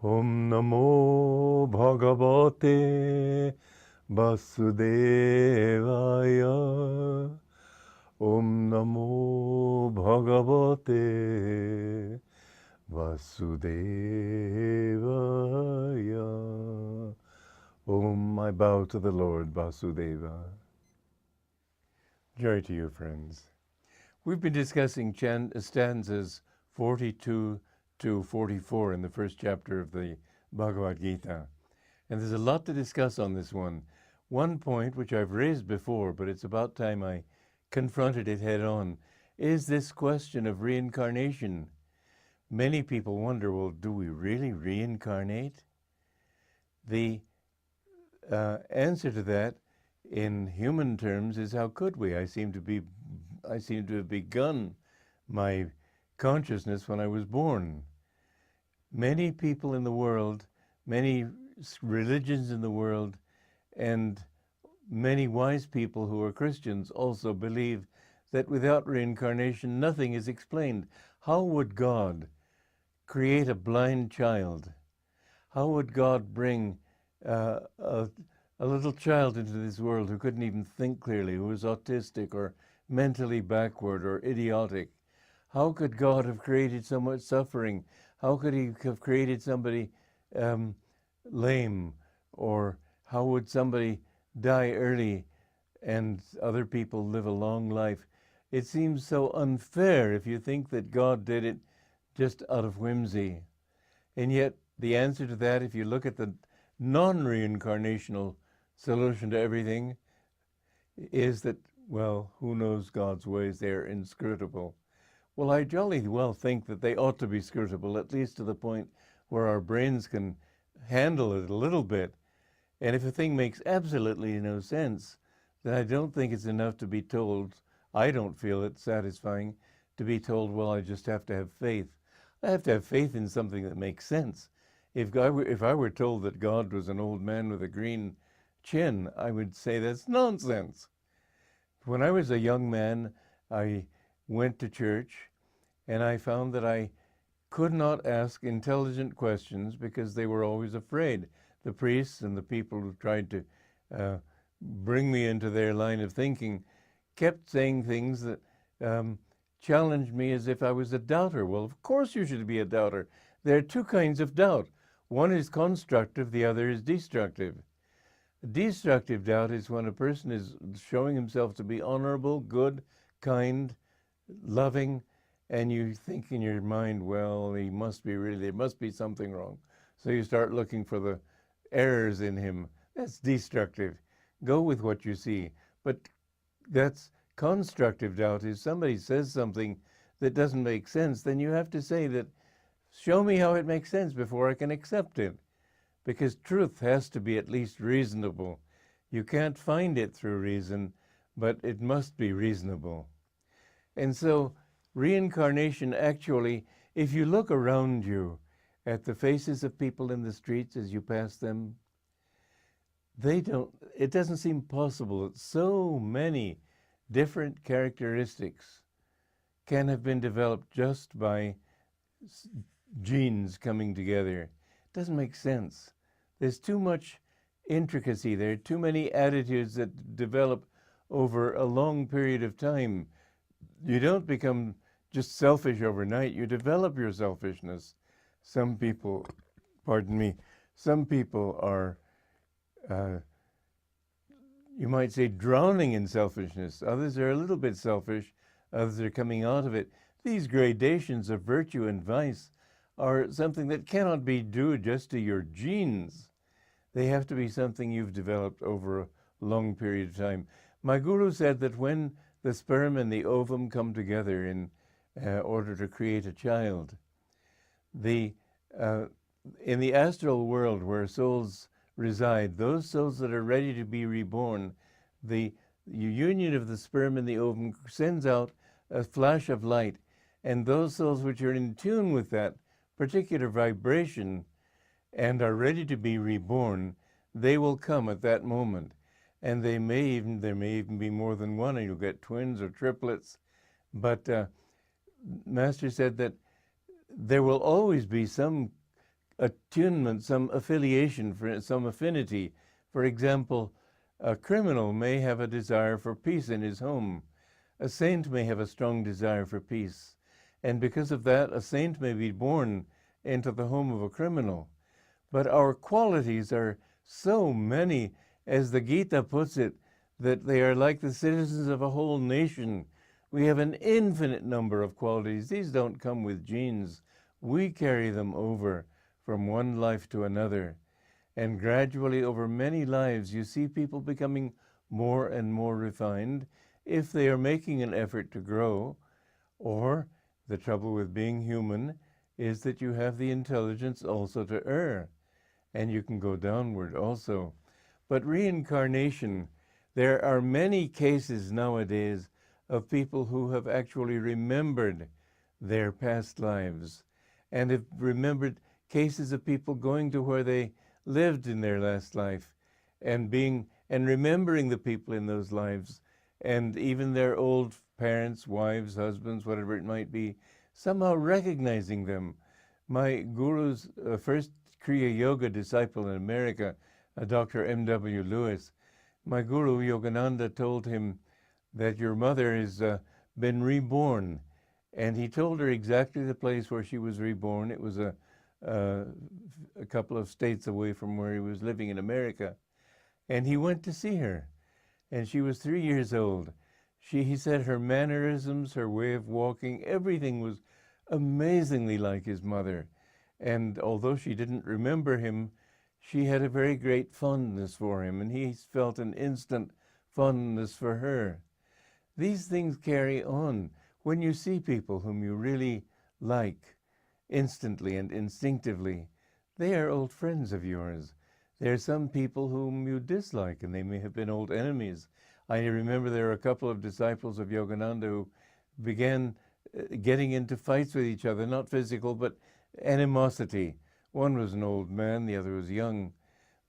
Om Namo Bhagavate Vasudevaya. Om Namo Bhagavate Vasudevaya. Om, I bow to the Lord Vasudeva. Joy to you, friends. We've been discussing stanzas 42 to 44 in the first chapter of the Bhagavad Gita. And there's a lot to discuss on this one. One point, which I've raised before, but it's about time I confronted it head on, is this question of reincarnation. Many people wonder, well, do we really reincarnate? The answer to that in human terms is, how could we? I seem to have begun my consciousness when I was born. Many people in the world, many religions in the world, and many wise people who are Christians also believe that without reincarnation, nothing is explained. How would God create a blind child? How would God bring a little child into this world who couldn't even think clearly, who was autistic or mentally backward or idiotic? How could God have created so much suffering? How could he have created somebody lame? Or how would somebody die early and other people live a long life? It seems so unfair if you think that God did it just out of whimsy. And yet the answer to that, if you look at the non-reincarnational solution to everything, is that, well, who knows God's ways? They're inscrutable. Well, I jolly well think that they ought to be scrutable, at least to the point where our brains can handle it a little bit. And if a thing makes absolutely no sense, then I don't think it's enough to be told. I don't feel it satisfying to be told, well, I just have to have faith. I have to have faith in something that makes sense. If I were told that God was an old man with a green chin, I would say that's nonsense. When I was a young man, I went to church, and I found that I could not ask intelligent questions because they were always afraid. The priests and the people who tried to bring me into their line of thinking kept saying things that challenged me as if I was a doubter. Well, of course you should be a doubter. There are two kinds of doubt. One is constructive, the other is destructive. Destructive doubt is when a person is showing himself to be honorable, good, kind, loving, and you think in your mind, well, there must be something wrong. So you start looking for the errors in him. That's destructive. Go with what you see. But that's constructive doubt. If somebody says something that doesn't make sense, then you have to say that, show me how it makes sense before I can accept it. Because truth has to be at least reasonable. You can't find it through reason, but it must be reasonable. And so reincarnation actually, if you look around you at the faces of people in the streets as you pass them, it doesn't seem possible that so many different characteristics can have been developed just by genes coming together. It doesn't make sense. There's too much intricacy. There are too many attitudes that develop over a long period of time. You don't become just selfish overnight. You develop your selfishness. Some people are, you might say, drowning in selfishness. Others are a little bit selfish. Others are coming out of it. These gradations of virtue and vice are something that cannot be due just to your genes. They have to be something you've developed over a long period of time. My guru said that when the sperm and the ovum come together in order to create a child, in the astral world where souls reside, those souls that are ready to be reborn, the union of the sperm and the ovum sends out a flash of light, and those souls which are in tune with that particular vibration and are ready to be reborn, they will come at that moment. And there may even be more than one, and you'll get twins or triplets. But Master said that there will always be some attunement, some affiliation, some affinity. For example, a criminal may have a desire for peace in his home. A saint may have a strong desire for peace. And because of that, a saint may be born into the home of a criminal. But our qualities are so many, as the Gita puts it, that they are like the citizens of a whole nation. We have an infinite number of qualities. These don't come with genes. We carry them over from one life to another. And gradually, over many lives, you see people becoming more and more refined if they are making an effort to grow. Or the trouble with being human is that you have the intelligence also to err, and you can go downward also. But reincarnation, there are many cases nowadays of people who have actually remembered their past lives and have remembered cases of people going to where they lived in their last life and remembering the people in those lives, and even their old parents, wives, husbands, whatever it might be, somehow recognizing them. My guru's first Kriya Yoga disciple in America, Dr. M.W. Lewis, my guru Yogananda told him that your mother has been reborn. And he told her exactly the place where she was reborn. It was a couple of states away from where he was living in America. And he went to see her. And she was 3 years old. He said her mannerisms, her way of walking, everything was amazingly like his mother. And although she didn't remember him, she had a very great fondness for him, and he felt an instant fondness for her. These things carry on. When you see people whom you really like, instantly and instinctively, they are old friends of yours. There are some people whom you dislike, and they may have been old enemies. I remember there were a couple of disciples of Yogananda who began getting into fights with each other, not physical, but animosity. One was an old man, the other was young.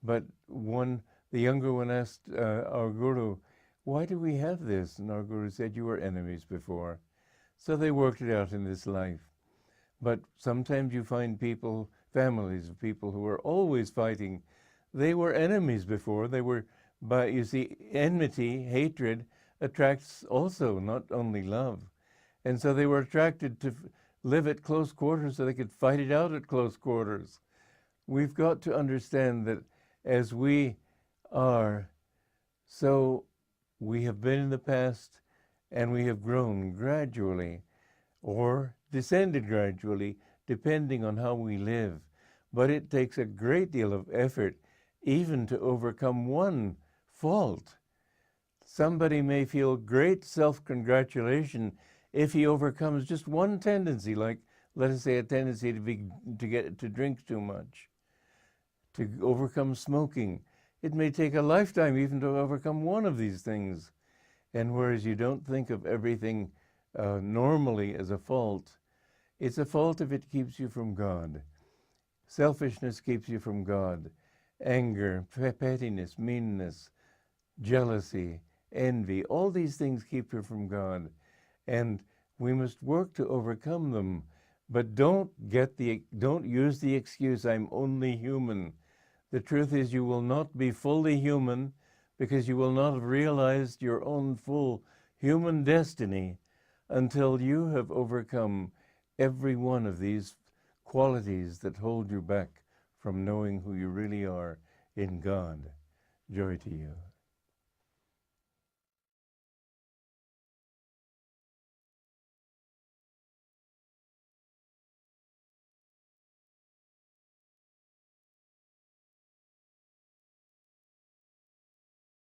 But the younger one asked our guru, "Why do we have this?" And our guru said, "You were enemies before." So they worked it out in this life. But sometimes you find people, families of people who are always fighting. They were enemies before. You see, enmity, hatred, attracts also, not only love. And so they were attracted to live at close quarters so they could fight it out at close quarters. We've got to understand that as we are, so we have been in the past, and we have grown gradually or descended gradually, depending on how we live. But it takes a great deal of effort even to overcome one fault. Somebody may feel great self-congratulation if he overcomes just one tendency, like, let us say, a tendency to drink too much, to overcome smoking. It may take a lifetime even to overcome one of these things. And whereas you don't think of everything normally as a fault, it's a fault if it keeps you from God. Selfishness keeps you from God. Anger, pettiness, meanness, jealousy, envy, all these things keep you from God. And we must work to overcome them. But don't use the excuse, "I'm only human." The truth is you will not be fully human because you will not have realized your own full human destiny until you have overcome every one of these qualities that hold you back from knowing who you really are in God. Joy to you.